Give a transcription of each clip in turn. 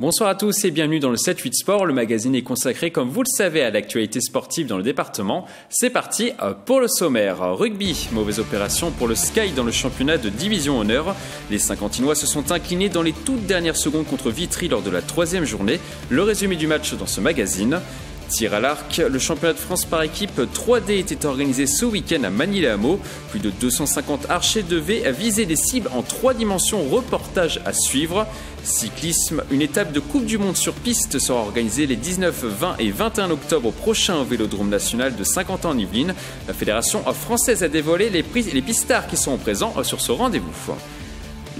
Bonsoir à tous et bienvenue dans le 7-8 Sport. Le magazine est consacré, comme vous le savez, à l'actualité sportive dans le département. C'est parti pour le sommaire. Rugby, mauvaise opération pour le Sky dans le championnat de Division Honneur. Les Saint-Quentinois se sont inclinés dans les toutes dernières secondes contre Vitry lors de la 3e journée. Le résumé du match dans ce magazine. Tir à l'arc, le championnat de France par équipe 3D était organisé ce week-end à Magny-les-Hameaux. Plus de 250 archers devaient viser des cibles en 3 dimensions. Reportage à suivre. Cyclisme, une étape de Coupe du Monde sur piste sera organisée les 19, 20 et 21 octobre prochains au Vélodrome national de Saint-Quentin-en-Yvelines. La fédération française a dévoilé les pistards qui seront présents sur ce rendez-vous.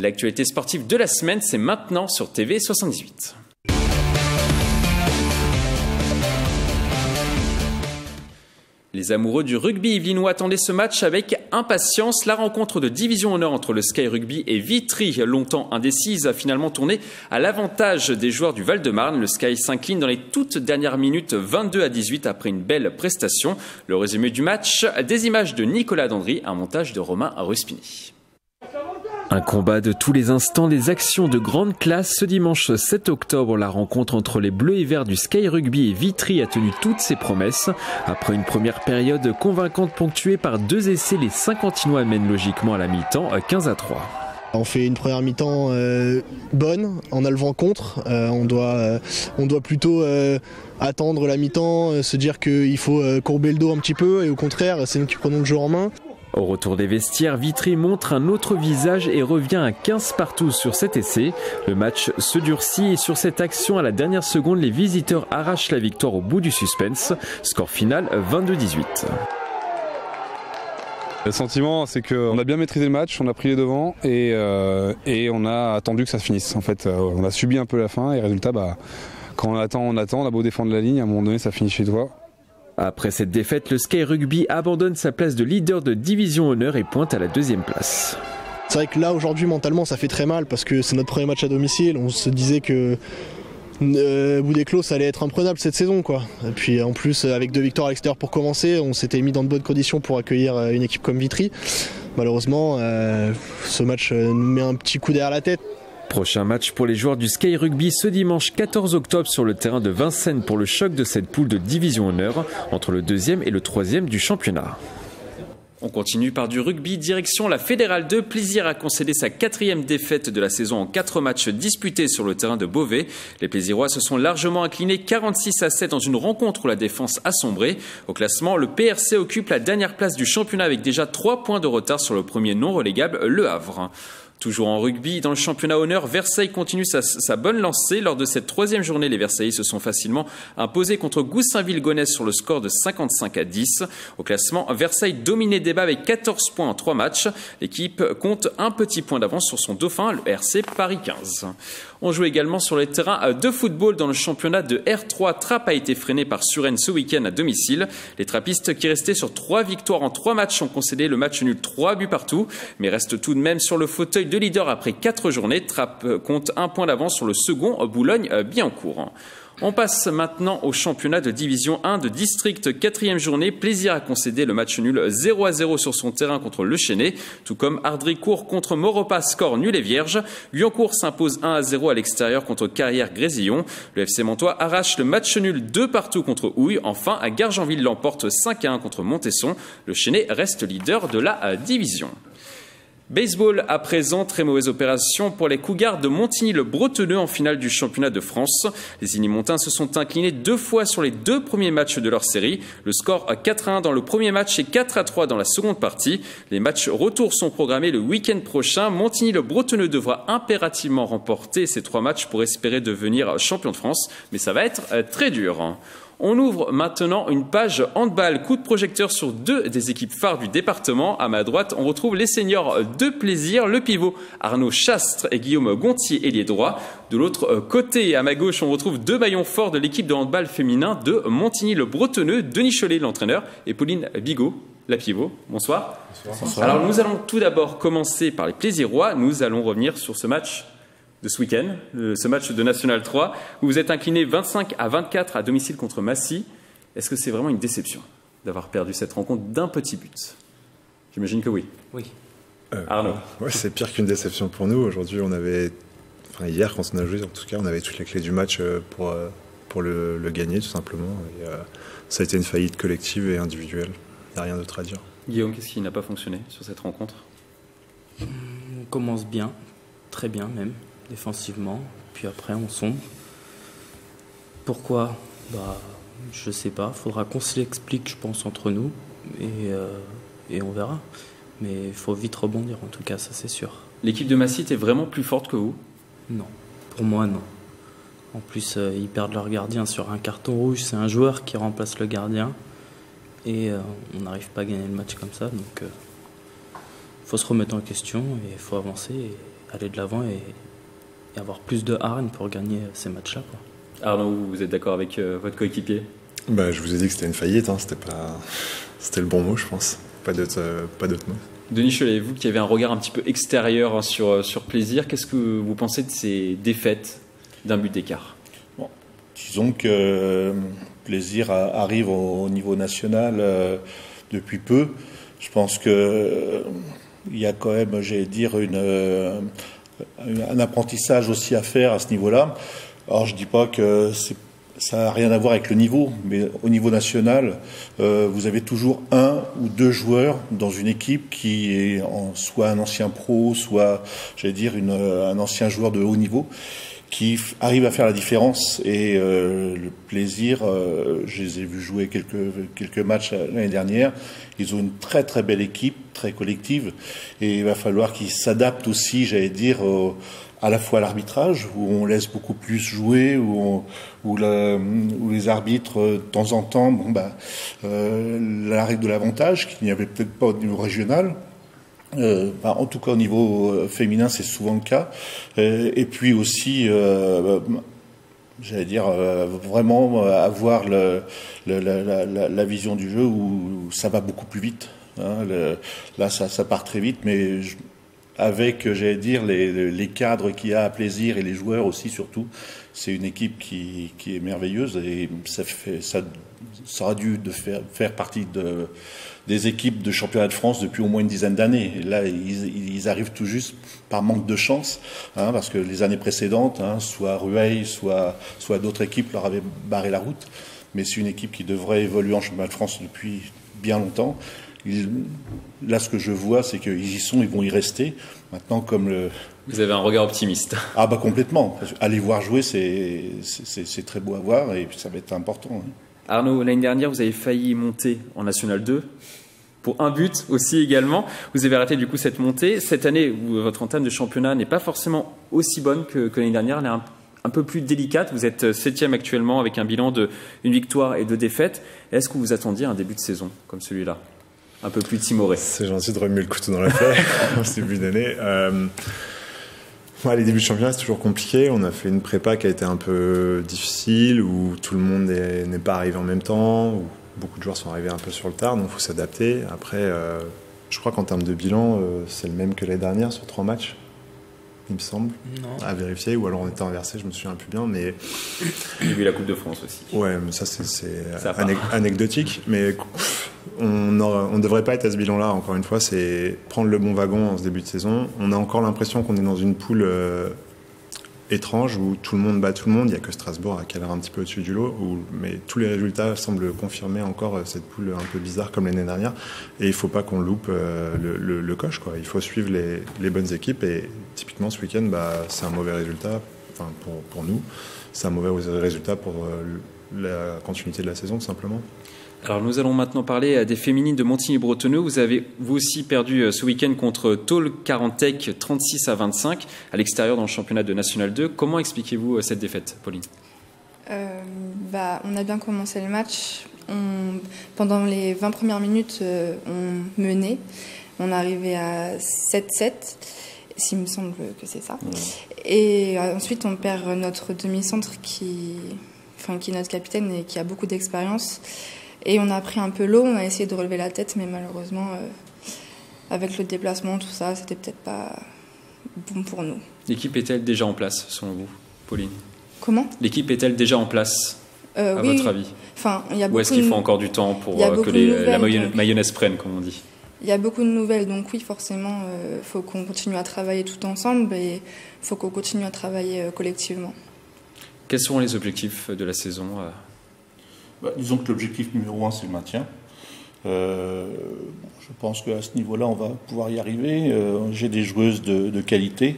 L'actualité sportive de la semaine, c'est maintenant sur TV 78. Les amoureux du rugby yvelinois attendaient ce match avec impatience. La rencontre de Division Honneur entre le Sky Rugby et Vitry, longtemps indécise, a finalement tourné à l'avantage des joueurs du Val-de-Marne. Le Sky s'incline dans les toutes dernières minutes 22-18 après une belle prestation. Le résumé du match, des images de Nicolas Dandry, un montage de Romain Ruspini. Un combat de tous les instants, des actions de grande classe. Ce dimanche 7 octobre, la rencontre entre les Bleus et Verts du Sky Rugby et Vitry a tenu toutes ses promesses. Après une première période convaincante ponctuée par 2 essais, les Saint-Quentinois mènent logiquement à la mi-temps 15-3. On fait une première mi-temps bonne en a le vent contre. On doit plutôt attendre la mi-temps, se dire qu'il faut courber le dos un petit peu et au contraire, c'est nous qui prenons le jeu en main. Au retour des vestiaires, Vitry montre un autre visage et revient à 15 partout sur cet essai. Le match se durcit et sur cette action à la dernière seconde, les visiteurs arrachent la victoire au bout du suspense. Score final 22-18. Le sentiment, c'est qu'on a bien maîtrisé le match, on a pris les devants et on a attendu que ça se finisse. En fait, on a subi un peu la fin et résultat, quand on attend, on a beau défendre la ligne, à un moment donné, ça finit chez toi. Après cette défaite, le Sky Rugby abandonne sa place de leader de Division Honneur et pointe à la 2e place. C'est vrai que là, aujourd'hui, mentalement, ça fait très mal parce que c'est notre premier match à domicile. On se disait que Boudéclos, ça allait être imprenable cette saison, quoi. Et puis en plus, avec 2 victoires à l'extérieur pour commencer, on s'était mis dans de bonnes conditions pour accueillir une équipe comme Vitry. Malheureusement, ce match nous met un petit coup derrière la tête. Prochain match pour les joueurs du Sky Rugby ce dimanche 14 octobre sur le terrain de Vincennes pour le choc de cette poule de Division Honneur entre le 2e et le 3e du championnat. On continue par du rugby, direction la Fédérale 2. Plaisir a concédé sa 4e défaite de la saison en 4 matchs disputés sur le terrain de Beauvais. Les Plaisirois se sont largement inclinés 46-7 dans une rencontre où la défense a sombré. Au classement, le PRC occupe la dernière place du championnat avec déjà 3 points de retard sur le premier non relégable, Le Havre. Toujours en rugby, dans le championnat honneur, Versailles continue sa bonne lancée. Lors de cette 3e journée, les Versaillais se sont facilement imposés contre Goussainville-Gonesse sur le score de 55-10. Au classement, Versailles dominait débat avec 14 points en 3 matchs. L'équipe compte un petit point d'avance sur son dauphin, le RC Paris 15. On joue également sur les terrains de football dans le championnat de R3. Trappes a été freiné par Suresnes ce week-end à domicile. Les trappistes qui restaient sur 3 victoires en 3 matchs ont concédé le match nul 3 buts partout, mais restent tout de même sur le fauteuil de leader après 4 journées. Trappes compte 1 point d'avance sur le second, Boulogne-Billancourt. On passe maintenant au championnat de Division 1 de District, 4e journée. Plaisir à concéder le match nul 0-0 sur son terrain contre Le Chesnay, tout comme Ardricourt contre Maurepas, score nul et vierge. Guyancourt s'impose 1-0 à l'extérieur contre Carrière-Grésillon. Le FC Montois arrache le match nul 2 partout contre Houille. Enfin, à Gargenville l'emporte 5-1 contre Montesson. Le Chesnay reste leader de la division. Baseball à présent, très mauvaise opération pour les Cougars de Montigny-le-Bretonneux en finale du championnat de France. Les Igny-Montins se sont inclinés 2 fois sur les 2 premiers matchs de leur série. Le score 4-1 dans le premier match et 4-3 dans la seconde partie. Les matchs retour sont programmés le week-end prochain. Montigny-le-Bretonneux devra impérativement remporter ces 3 matchs pour espérer devenir champion de France. Mais ça va être très dur. On ouvre maintenant une page handball, coup de projecteur sur 2 des équipes phares du département. À ma droite, on retrouve les seniors de Plaisir, le pivot Arnaud Chastre et Guillaume Gontier, ailier droit. De l'autre côté, à ma gauche, on retrouve 2 maillons forts de l'équipe de handball féminin de Montigny-le-Bretonneux, Denis Cholet, l'entraîneur, et Pauline Bigot, la pivot. Bonsoir. Bonsoir. Alors nous allons tout d'abord commencer par les Plaisirois. Nous allons revenir sur ce match de ce week-end, ce match de National 3, où vous êtes incliné 25-24 à domicile contre Massy. Est-ce que c'est vraiment une déception d'avoir perdu cette rencontre d'un petit but? J'imagine que oui. Oui. Arnaud. Ouais, c'est pire qu'une déception pour nous. Aujourd'hui, on avait enfin hier quand on a joué, en tout cas, on avait toutes les clés du match pour le gagner tout simplement. Et, ça a été une faillite collective et individuelle. Il n'y a rien d'autre à dire. Guillaume, qu'est-ce qui n'a pas fonctionné sur cette rencontre? On commence bien, très bien même, défensivement. Puis après, on sombre. Pourquoi? Je sais pas. Faudra qu'on se l'explique, je pense, entre nous. Et on verra. Mais il faut vite rebondir, en tout cas, ça c'est sûr. L'équipe de Massy est vraiment plus forte que vous? Non. Pour moi, non. En plus, ils perdent leur gardien sur un carton rouge. C'est un joueur qui remplace le gardien. Et on n'arrive pas à gagner le match comme ça. Donc, faut se remettre en question et il faut avancer et aller de l'avant et avoir plus de hargne pour gagner ces matchs-là, quoi. Arnaud, vous êtes d'accord avec votre coéquipier? Je vous ai dit que c'était une faillite, hein. C'était le bon mot, je pense. Pas d'autre mot. Denis Cholet, vous qui avez un regard un petit peu extérieur sur Plaisir, qu'est-ce que vous pensez de ces défaites d'un but d'écart? Bon, disons que Plaisir arrive au niveau national depuis peu. Je pense que il y a quand même, j'allais dire, un apprentissage aussi à faire à ce niveau-là. Alors je dis pas que ça n'a rien à voir avec le niveau, mais au niveau national, vous avez toujours un ou deux joueurs dans une équipe qui est soit un ancien pro, soit, j'allais dire, un ancien joueur de haut niveau, qui arrive à faire la différence. Et le Plaisir, je les ai vus jouer quelques matchs l'année dernière. Ils ont une très très belle équipe, très collective, et il va falloir qu'ils s'adaptent aussi, j'allais dire, à la fois à l'arbitrage, où on laisse beaucoup plus jouer, où les arbitres, de temps en temps, la règle de l'avantage, qu'il n'y avait peut-être pas au niveau régional. En tout cas, au niveau féminin, c'est souvent le cas. Et puis aussi, j'allais dire, vraiment avoir la vision du jeu où ça va beaucoup plus vite. Hein. Là, ça part très vite, mais avec, j'allais dire, les cadres qu'il y a à Plaisir et les joueurs aussi, surtout, c'est une équipe qui est merveilleuse et ça aurait dû faire partie des équipes de championnat de France depuis au moins une dizaine d'années. Et là, ils arrivent tout juste par manque de chance, hein, parce que les années précédentes, hein, soit Rueil, soit d'autres équipes leur avaient barré la route. Mais c'est une équipe qui devrait évoluer en championnat de France depuis bien longtemps. Là, ce que je vois, c'est qu'ils y sont, ils vont y rester. Maintenant, Vous avez un regard optimiste. Ah complètement. Aller voir jouer, c'est très beau à voir et ça va être important. Hein. Arnaud, l'année dernière, vous avez failli monter en National 2 pour un but aussi également. Vous avez raté du coup cette montée. Cette année, votre entame de championnat n'est pas forcément aussi bonne que l'année dernière. Elle est un peu plus délicate. Vous êtes 7e actuellement avec un bilan de 1 victoire et 2 défaites. Est-ce que vous attendiez un début de saison comme celui-là? Un peu plus timoré. C'est gentil de remuer le couteau dans la plaie en ce début d'année. Les débuts de championnat, c'est toujours compliqué. On a fait une prépa qui a été un peu difficile, où tout le monde n'est pas arrivé en même temps, où beaucoup de joueurs sont arrivés un peu sur le tard, donc il faut s'adapter. Après, je crois qu'en termes de bilan, c'est le même que l'année dernière sur 3 matchs, il me semble, à vérifier, ou alors on était inversé, je me souviens plus bien. Mais j'ai vu la Coupe de France aussi. Ouais, mais ça c'est anecdotique, mais on ne devrait pas être à ce bilan-là. Encore une fois, c'est prendre le bon wagon en ce début de saison. On a encore l'impression qu'on est dans une poule étrange où tout le monde bat tout le monde. Il n'y a que Strasbourg qui a l'air un petit peu au-dessus du lot, mais tous les résultats semblent confirmer encore cette poule un peu bizarre comme l'année dernière. Et il ne faut pas qu'on loupe le coche, quoi. Il faut suivre les bonnes équipes. Et typiquement, ce week-end, c'est un mauvais résultat. Enfin, pour nous, c'est un mauvais résultat pour la continuité de la saison, tout simplement. Alors nous allons maintenant parler des féminines de Montigny-Bretonneux. Vous avez vous aussi perdu ce week-end contre Tôle-Carantec 36-25 à l'extérieur dans le championnat de National 2. Comment expliquez-vous cette défaite, Pauline? On a bien commencé le match. Pendant les 20 premières minutes, on menait. On arrivait à 7-7, s'il me semble que c'est ça. Et ensuite, on perd notre demi-centre qui est notre capitaine et qui a beaucoup d'expérience. Et on a pris un peu l'eau, on a essayé de relever la tête, mais malheureusement, avec le déplacement, tout ça, c'était peut-être pas bon pour nous. L'équipe est-elle déjà en place, selon vous, Pauline? Comment? L'équipe est-elle déjà en place, à votre avis? Enfin, il y a Ou est-ce qu'il faut encore du temps pour que la mayonnaise prenne, comme on dit? il y a beaucoup de nouvelles, donc oui, forcément, faut qu'on continue à travailler tout ensemble et faut qu'on continue à travailler collectivement. Quels seront les objectifs de la saison? Disons que l'objectif numéro 1, c'est le maintien. Je pense qu'à ce niveau-là, on va pouvoir y arriver. J'ai des joueuses de qualité,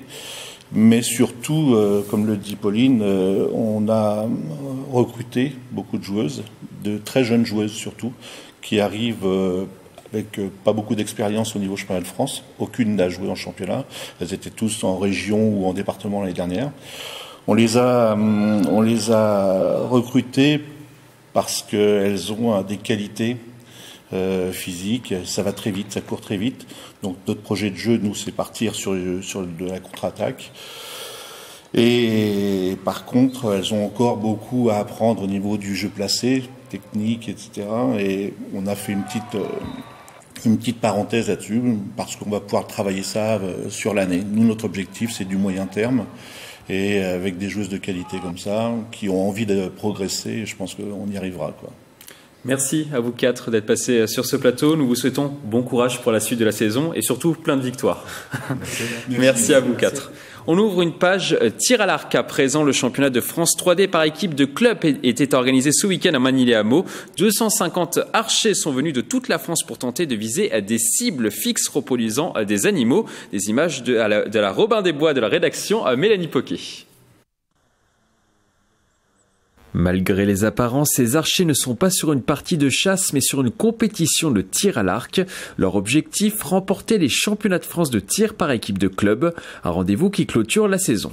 mais surtout, comme le dit Pauline, on a recruté beaucoup de joueuses, de très jeunes joueuses surtout, qui arrivent avec pas beaucoup d'expérience au niveau championnat de France. Aucune n'a joué en championnat. Elles étaient tous en région ou en département l'année dernière. On les a recrutées parce qu'elles ont des qualités physiques, ça va très vite, ça court très vite. Donc notre projet de jeu, nous, c'est partir sur de la contre-attaque. Et par contre, elles ont encore beaucoup à apprendre au niveau du jeu placé, technique, etc. Et on a fait une petite parenthèse là-dessus, parce qu'on va pouvoir travailler ça sur l'année. Nous, notre objectif, c'est du moyen terme. Et avec des joueuses de qualité comme ça, qui ont envie de progresser, je pense qu'on y arrivera, quoi. Merci à vous 4 d'être passés sur ce plateau. Nous vous souhaitons bon courage pour la suite de la saison et surtout plein de victoires. Merci à vous 4. On ouvre une page tir à l'arc. À présent, le championnat de France 3D par équipe de club était organisé ce week-end à Manille-les-Hameaux. 250 archers sont venus de toute la France pour tenter de viser à des cibles fixes reproduisant des animaux. Des images de la Robin des Bois de la rédaction à Mélanie Poquet. Malgré les apparences, ces archers ne sont pas sur une partie de chasse, mais sur une compétition de tir à l'arc. Leur objectif, remporter les championnats de France de tir par équipe de club. Un rendez-vous qui clôture la saison.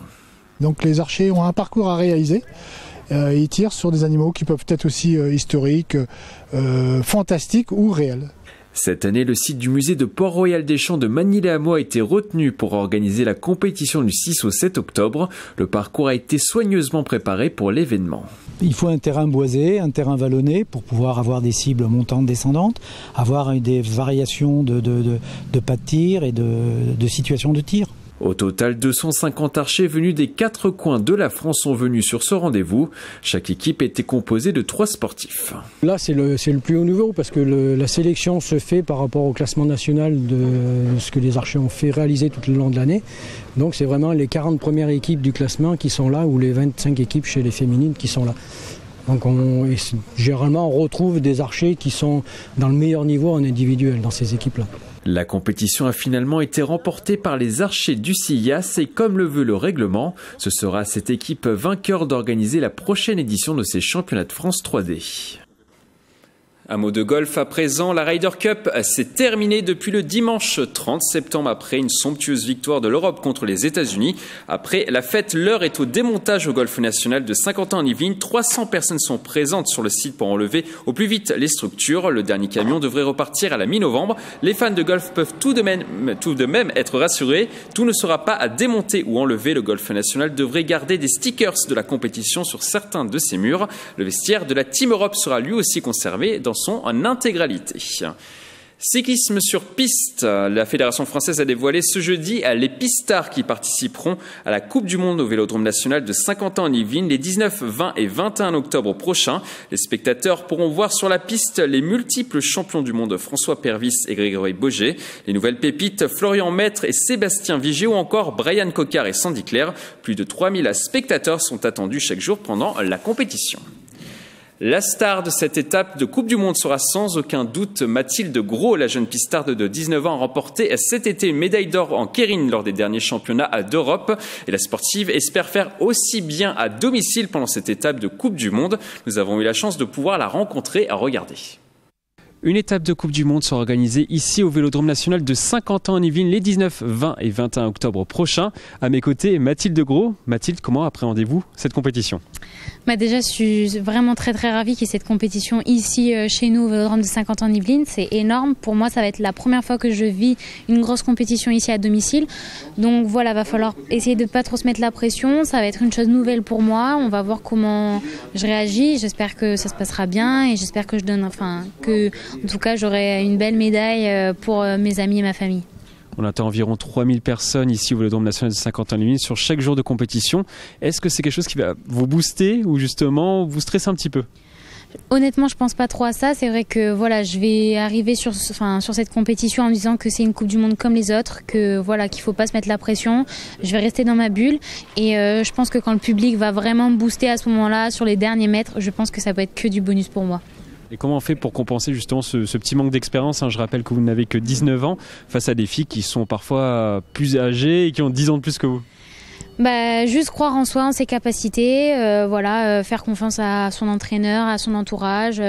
Donc les archers ont un parcours à réaliser. Ils tirent sur des animaux qui peuvent être aussi historiques, fantastiques ou réels. Cette année, le site du musée de Port-Royal des Champs de Manille-les-Hameaux a été retenu pour organiser la compétition du 6 au 7 octobre. Le parcours a été soigneusement préparé pour l'événement. Il faut un terrain boisé, un terrain vallonné pour pouvoir avoir des cibles montantes, descendantes, avoir des variations de pas de tir et de situations de tir. Au total, 250 archers venus des 4 coins de la France sont venus sur ce rendez-vous. Chaque équipe était composée de 3 sportifs. Là, c'est le plus haut niveau parce que la sélection se fait par rapport au classement national de ce que les archers ont fait réaliser tout le long de l'année. Donc c'est vraiment les 40 premières équipes du classement qui sont là ou les 25 équipes chez les féminines qui sont là. Donc généralement, on retrouve des archers qui sont dans le meilleur niveau en individuel dans ces équipes-là. La compétition a finalement été remportée par les archers du CIAS et comme le veut le règlement, ce sera à cette équipe vainqueur d'organiser la prochaine édition de ces championnats de France 3D. Un mot de golf à présent, la Ryder Cup s'est terminée depuis le dimanche 30 septembre après une somptueuse victoire de l'Europe contre les États-Unis. Après la fête, l'heure est au démontage au golf national de Saint-Quentin-en-Yvelines. 300 personnes sont présentes sur le site pour enlever au plus vite les structures. Le dernier camion devrait repartir à la mi-novembre. Les fans de golf peuvent tout de même être rassurés. Tout ne sera pas à démonter ou enlever. Le golf national devrait garder des stickers de la compétition sur certains de ses murs. Le vestiaire de la Team Europe sera lui aussi conservé dans en intégralité. Cyclisme sur piste, la Fédération française a dévoilé ce jeudi les pistards qui participeront à la Coupe du Monde au Vélodrome national de Saint-Quentin-en-Yvelines les 19, 20 et 21 octobre prochains. Les spectateurs pourront voir sur la piste les multiples champions du monde François Pervis et Grégory Boger, les nouvelles pépites Florian Maître et Sébastien Vigier ou encore Brian Coquard et Sandy Claire. Plus de 3000 spectateurs sont attendus chaque jour pendant la compétition. La star de cette étape de Coupe du Monde sera sans aucun doute Mathilde Gros. La jeune pistarde de 19 ans a remporté cet été une médaille d'or en kérine lors des derniers championnats d'Europe. Et la sportive espère faire aussi bien à domicile pendant cette étape de Coupe du Monde. Nous avons eu la chance de pouvoir la rencontrer à regarder. Une étape de Coupe du Monde sera organisée ici au Vélodrome national de Saint-Quentin-en-Yvelines les 19, 20 et 21 octobre prochains. À mes côtés, Mathilde Gros. Mathilde, comment appréhendez-vous cette compétition ? Déjà, je suis vraiment très ravie qu'il y ait cette compétition ici chez nous au Vélodrome de Saint-Quentin-en-Yvelines. C'est énorme. Pour moi, ça va être la première fois que je vis une grosse compétition ici à domicile. Donc voilà, va falloir essayer de pas trop se mettre la pression. Ça va être une chose nouvelle pour moi. On va voir comment je réagis. J'espère que ça se passera bien et j'espère que en tout cas, j'aurai une belle médaille pour mes amis et ma famille. On attend environ 3000 personnes ici au Vélodrome national de Saint-Quentin-en-Yvelines sur chaque jour de compétition. Est-ce que c'est quelque chose qui va vous booster ou justement vous stresser un petit peu ? Honnêtement, je pense pas trop à ça. C'est vrai que voilà, je vais arriver sur cette compétition en me disant que c'est une Coupe du Monde comme les autres, que voilà, qu'il faut pas se mettre la pression. Je vais rester dans ma bulle et je pense que quand le public va vraiment booster à ce moment-là sur les derniers mètres, je pense que ça peut être que du bonus pour moi. Et comment on fait pour compenser justement ce petit manque d'expérience, Je rappelle que vous n'avez que 19 ans face à des filles qui sont parfois plus âgées et qui ont 10 ans de plus que vous. Juste croire en soi, en ses capacités, faire confiance à son entraîneur, à son entourage,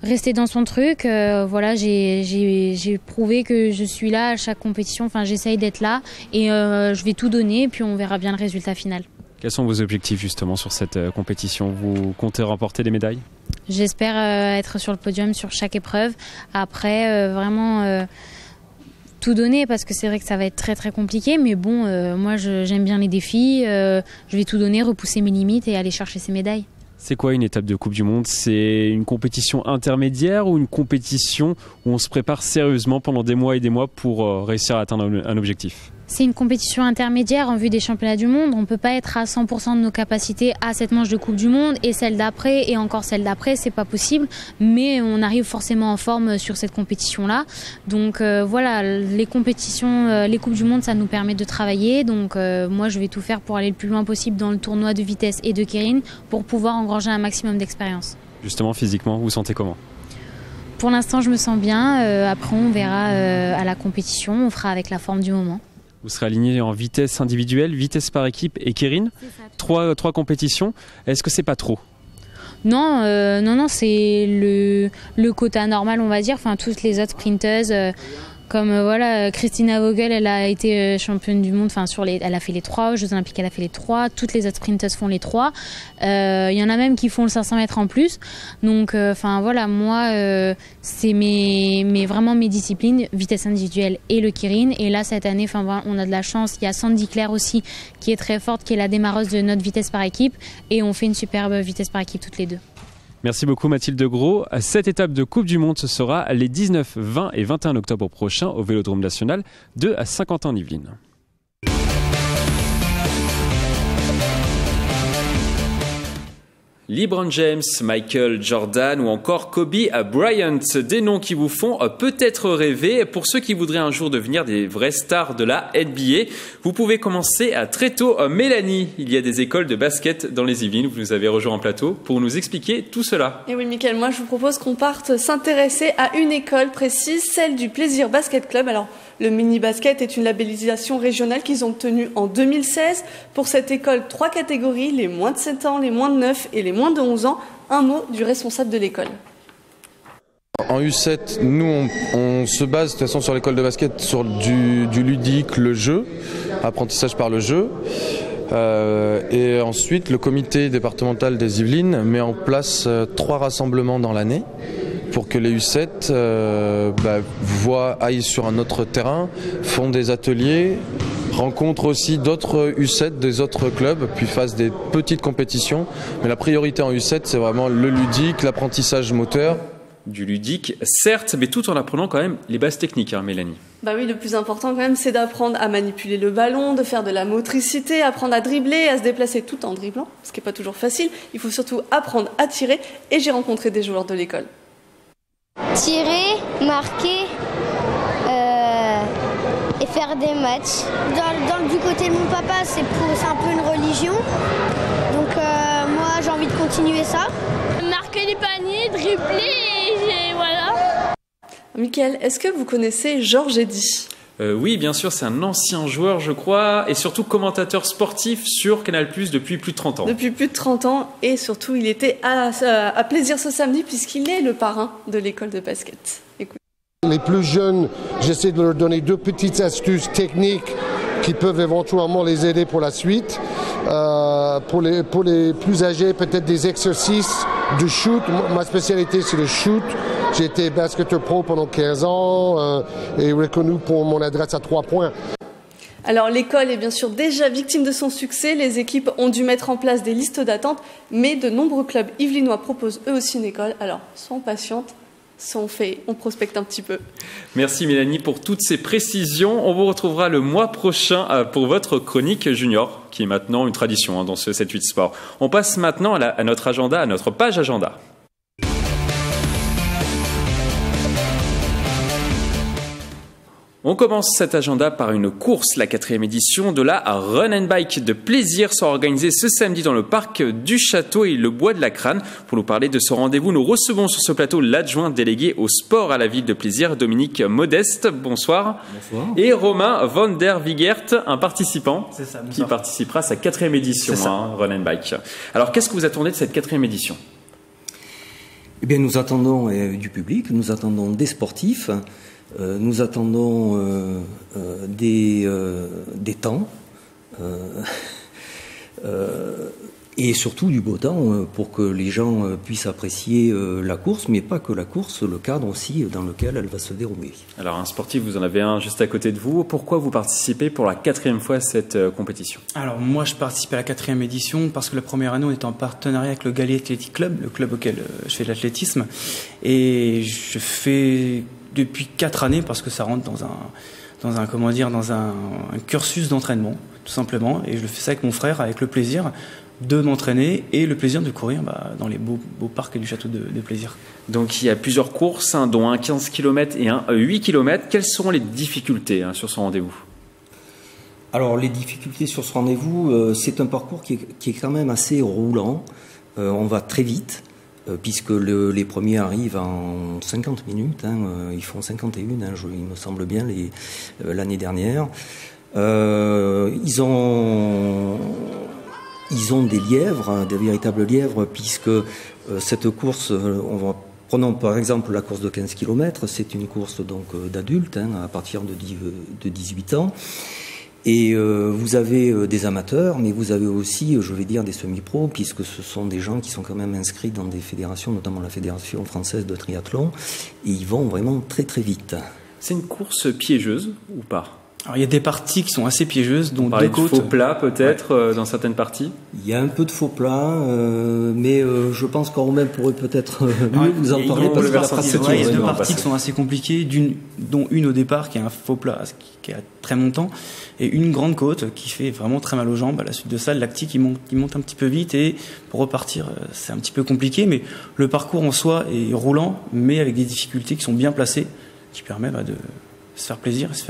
rester dans son truc. J'ai prouvé que je suis là à chaque compétition, j'essaye d'être là et je vais tout donner, puis on verra bien le résultat final. Quels sont vos objectifs justement sur cette compétition? Vous comptez remporter des médailles? J'espère être sur le podium sur chaque épreuve. Après, tout donner parce que c'est vrai que ça va être très très compliqué. Mais bon, moi j'aime bien les défis. Je vais tout donner, repousser mes limites et aller chercher ces médailles. C'est quoi une étape de Coupe du Monde? C'est une compétition intermédiaire ou une compétition où on se prépare sérieusement pendant des mois et des mois pour réussir à atteindre un objectif? C'est une compétition intermédiaire en vue des championnats du monde. On ne peut pas être à 100% de nos capacités à cette manche de Coupe du Monde et celle d'après et encore celle d'après, c'est pas possible. Mais on arrive forcément en forme sur cette compétition-là. Donc les compétitions, les Coupes du Monde, ça nous permet de travailler. Donc moi, je vais tout faire pour aller le plus loin possible dans le tournoi de vitesse et de keirin pour pouvoir engranger un maximum d'expérience. Justement, physiquement, vous vous sentez comment? Pour l'instant, je me sens bien. Après, on verra à la compétition. On fera avec la forme du moment. Vous serez aligné en vitesse individuelle, vitesse par équipe et keirin. Trois compétitions. Est-ce que c'est pas trop? Non, c'est le quota normal, on va dire. Toutes les autres sprinteuses, Christina Vogel, elle a été championne du monde. Elle a fait les 3 aux Jeux Olympiques, elle a fait les 3. Toutes les autres sprinteuses font les 3. Il y en a même qui font le 500 mètres en plus. Donc, moi, c'est vraiment mes disciplines, vitesse individuelle et le keirin. Et là, cette année, on a de la chance. Il y a Sandy Claire aussi, qui est très forte, qui est la démarreuse de notre vitesse par équipe. Et on fait une superbe vitesse par équipe toutes les deux. Merci beaucoup Mathilde Gros. Cette étape de Coupe du Monde, ce sera les 19, 20 et 21 octobre prochains au Vélodrome National de Saint-Quentin-en-Yvelines. LeBron James, Michael Jordan ou encore Kobe Bryant, des noms qui vous font peut-être rêver. Pour ceux qui voudraient un jour devenir des vraies stars de la NBA, vous pouvez commencer très tôt. Mélanie, il y a des écoles de basket dans les Yvelines, vous nous avez rejoint en plateau pour nous expliquer tout cela. Et oui Mickaël, moi je vous propose qu'on parte s'intéresser à une école précise, celle du Plaisir Basket Club. Alors le mini-basket est une labellisation régionale qu'ils ont obtenue en 2016. Pour cette école, 3 catégories, les moins de 7 ans, les moins de 9 et les moins de 11 ans. Un mot du responsable de l'école. En U7, nous, on se base de toute façon sur l'école de basket, sur du ludique, le jeu, apprentissage par le jeu. Et ensuite, le comité départemental des Yvelines met en place 3 rassemblements dans l'année pour que les U7 aillent sur un autre terrain, font des ateliers, rencontrent aussi d'autres U7 des autres clubs, puis fassent des petites compétitions. Mais la priorité en U7, c'est vraiment le ludique, l'apprentissage moteur. Du ludique, certes, mais tout en apprenant quand même les bases techniques, Mélanie. Bah oui, le plus important quand même, c'est d'apprendre à manipuler le ballon, de faire de la motricité, apprendre à dribbler, à se déplacer tout en dribblant, ce qui n'est pas toujours facile. Il faut surtout apprendre à tirer, et j'ai rencontré des joueurs de l'école. Tirer, marquer et faire des matchs. Du côté de mon papa, c'est un peu une religion. Donc moi, j'ai envie de continuer ça. Marquer les paniers, dribbler et voilà. Mickaël, est-ce que vous connaissez Georges Eddy ? Oui, bien sûr, c'est un ancien joueur, je crois, et surtout commentateur sportif sur Canal+ depuis plus de 30 ans. Depuis plus de 30 ans, et surtout, il était à Plaisir ce samedi, puisqu'il est le parrain de l'école de basket. Écoute. Les plus jeunes, j'essaie de leur donner 2 petites astuces techniques qui peuvent éventuellement les aider pour la suite. Pour les plus âgés, peut-être des exercices de shoot. Ma spécialité, c'est le shoot. J'ai été basketteur pro pendant 15 ans et reconnu pour mon adresse à 3 points. Alors l'école est bien sûr déjà victime de son succès. Les équipes ont dû mettre en place des listes d'attente, mais de nombreux clubs yvelinois proposent eux aussi une école. Alors, soit on patiente, soit on prospecte un petit peu. Merci Mélanie pour toutes ces précisions. On vous retrouvera le mois prochain pour votre chronique junior, qui est maintenant une tradition dans ce 7-8 Sport. On passe maintenant à notre agenda, à notre page agenda. On commence cet agenda par une course. La 4e édition de la Run and Bike de plaisir sera organisée ce samedi dans le parc du Château et le Bois de la Crâne. Pour nous parler de ce rendez-vous, nous recevons sur ce plateau l'adjoint délégué au sport à la ville de Plaisir, Dominique Modeste. Bonsoir. Bonsoir. Et Romain van der Wigert, un participant qui participera à sa 4e édition, Run and Bike. Alors, qu'est-ce que vous attendez de cette 4e édition ? Eh bien, nous attendons du public, nous attendons des sportifs. Nous attendons des temps et surtout du beau temps pour que les gens puissent apprécier la course, mais pas que la course, le cadre aussi dans lequel elle va se dérouler. Alors un sportif, vous en avez un juste à côté de vous. Pourquoi vous participez pour la 4e fois à cette compétition ? Alors moi je participe à la 4e édition parce que la première année on était en partenariat avec le Galier Athletic Club, le club auquel je fais de l'athlétisme, et je fais depuis 4 années parce que ça rentre dans un cursus d'entraînement tout simplement, et je fais ça avec mon frère, avec le plaisir de m'entraîner et le plaisir de courir dans les beaux parcs du château de Plaisir. Donc il y a plusieurs courses, dont un 15 km et un 8 km. Quelles seront les difficultés sur ce rendez-vous ? Alors les difficultés sur ce rendez-vous, c'est un parcours qui est quand même assez roulant. On va très vite. Puisque les premiers arrivent en 50 minutes, ils font 51, il me semble bien, l'année dernière. Ils ont des lièvres, des véritables lièvres, puisque cette course, prenons par exemple la course de 15 km, c'est une course donc d'adultes, à partir de 18 ans. Et vous avez des amateurs, mais vous avez aussi, je vais dire, des semi-pros, puisque ce sont des gens qui sont quand même inscrits dans des fédérations, notamment la Fédération française de triathlon, et ils vont vraiment très très vite. C'est une course piégeuse ou pas ? Alors il y a des parties qui sont assez piégeuses, dont deux côtes. Faux plats peut-être dans certaines parties. Il y a un peu de faux plats, mais je pense qu'en Romain pourrait peut-être mieux vous en parler parce que la pratique. Il y a deux parties qui sont assez compliquées, dont une au départ qui est un faux plat qui est très montant, et une grande côte qui fait vraiment très mal aux jambes. À la suite de ça, le lactique il monte un petit peu vite, et pour repartir c'est un petit peu compliqué, mais le parcours en soi est roulant, mais avec des difficultés qui sont bien placées, qui permettent de se faire plaisir et se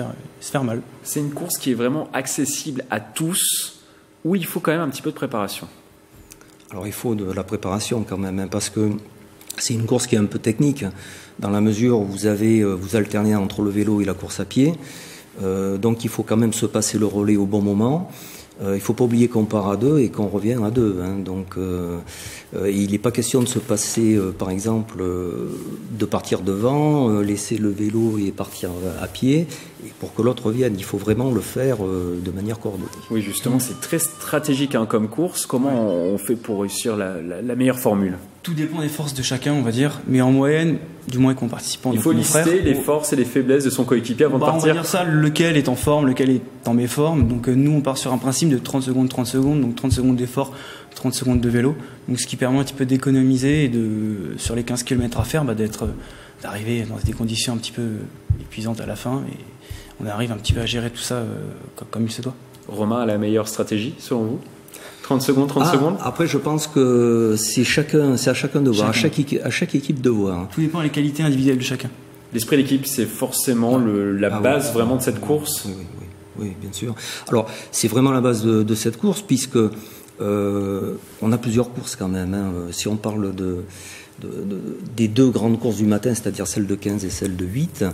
faire mal. C'est une course qui est vraiment accessible à tous, ou il faut quand même un petit peu de préparation ? Alors il faut de la préparation quand même, parce que c'est une course qui est un peu technique, dans la mesure où vous alternez entre le vélo et la course à pied, donc il faut quand même se passer le relais au bon moment. Il ne faut pas oublier qu'on part à 2 et qu'on revient à 2. Donc, il n'est pas question de se passer, par exemple, de partir devant, laisser le vélo et partir à pied, et pour que l'autre revienne. Il faut vraiment le faire de manière coordonnée. Oui, justement, c'est très stratégique comme course. Comment on fait pour réussir la meilleure formule ? Tout dépend des forces de chacun, on va dire, mais en moyenne, du moins avec mon participant. Il faut lister les forces et les faiblesses de son coéquipier avant de partir. On va dire ça, lequel est en forme, lequel est en méforme. Donc nous, on part sur un principe de 30 secondes, donc 30 secondes d'effort, 30 secondes de vélo. Donc ce qui permet un petit peu d'économiser et sur les 15 km à faire, d'arriver dans des conditions un petit peu épuisantes à la fin. Et on arrive un petit peu à gérer tout ça comme il se doit. Romain a la meilleure stratégie, selon vous ? 30 secondes. Après, je pense que c'est à chacun de voir, à chaque équipe de voir. Tout dépend des qualités individuelles de chacun. L'esprit d'équipe, c'est forcément la base vraiment de cette course. Oui, bien sûr. Alors, c'est vraiment la base de cette course, puisque on a plusieurs courses quand même. Si on parle des 2 grandes courses du matin, c'est-à-dire celle de 15 et celle de 8,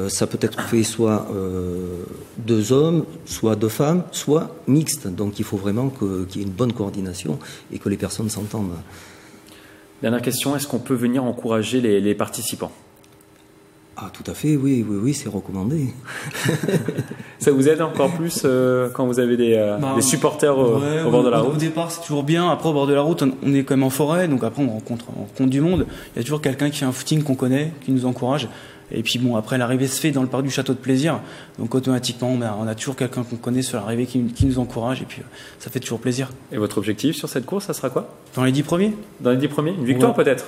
ça peut être fait soit 2 hommes, soit 2 femmes, soit mixte. Donc il faut vraiment qu'il y ait une bonne coordination et que les personnes s'entendent. Dernière question, est-ce qu'on peut venir encourager les participants ? Ah, tout à fait, oui, c'est recommandé. Ça vous aide encore plus quand vous avez des supporters au bord de la route ? Au départ, c'est toujours bien. Après, au bord de la route, on est quand même en forêt, donc après, on rencontre du monde. Il y a toujours quelqu'un qui fait un footing qu'on connaît, qui nous encourage. Et puis après, l'arrivée se fait dans le parc du Château de Plaisir, donc automatiquement, on a toujours quelqu'un qu'on connaît sur l'arrivée qui nous encourage, et puis ça fait toujours plaisir. Et votre objectif sur cette course, ça sera quoi ? Dans les 10 premiers ? Dans les 10 premiers ? Une victoire peut-être ?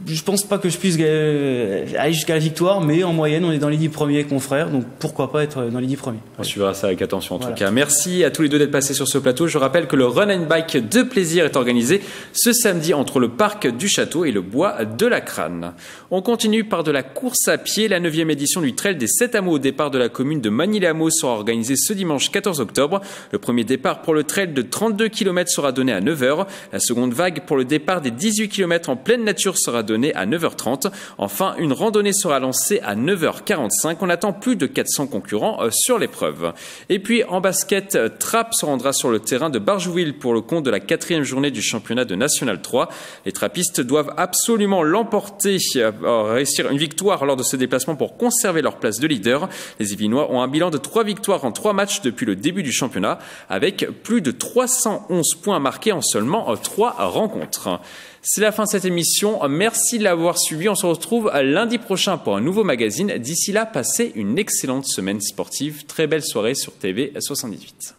je pense pas que je puisse aller jusqu'à la victoire, mais en moyenne, on est dans les 10 premiers confrères, donc pourquoi pas être dans les 10 premiers. On suivra ça avec attention en tout cas. Merci à tous les deux d'être passés sur ce plateau. Je rappelle que le Run and Bike de plaisir est organisé ce samedi entre le parc du Château et le bois de la Crâne. On continue par de la course à pied. La 9e édition du Trail des 7 hameaux au départ de la commune de Magny-les-Hameaux sera organisée ce dimanche 14 octobre. Le premier départ pour le trail de 32 km sera donné à 9h. La seconde vague pour le départ des 18 km en pleine nature sera donnée à 9h30. Enfin, une randonnée sera lancée à 9h45. On attend plus de 400 concurrents sur l'épreuve. Et puis, en basket, Trappes se rendra sur le terrain de Barjouville pour le compte de la 4e journée du championnat de National 3. Les trappistes doivent absolument l'emporter, réussir une victoire lors de ce déplacement pour conserver leur place de leader. Les Yvinois ont un bilan de 3 victoires en 3 matchs depuis le début du championnat, avec plus de 311 points marqués en seulement 3 rencontres. C'est la fin de cette émission. Merci de l'avoir suivi. On se retrouve lundi prochain pour un nouveau magazine. D'ici là, passez une excellente semaine sportive. Très belle soirée sur TV 78.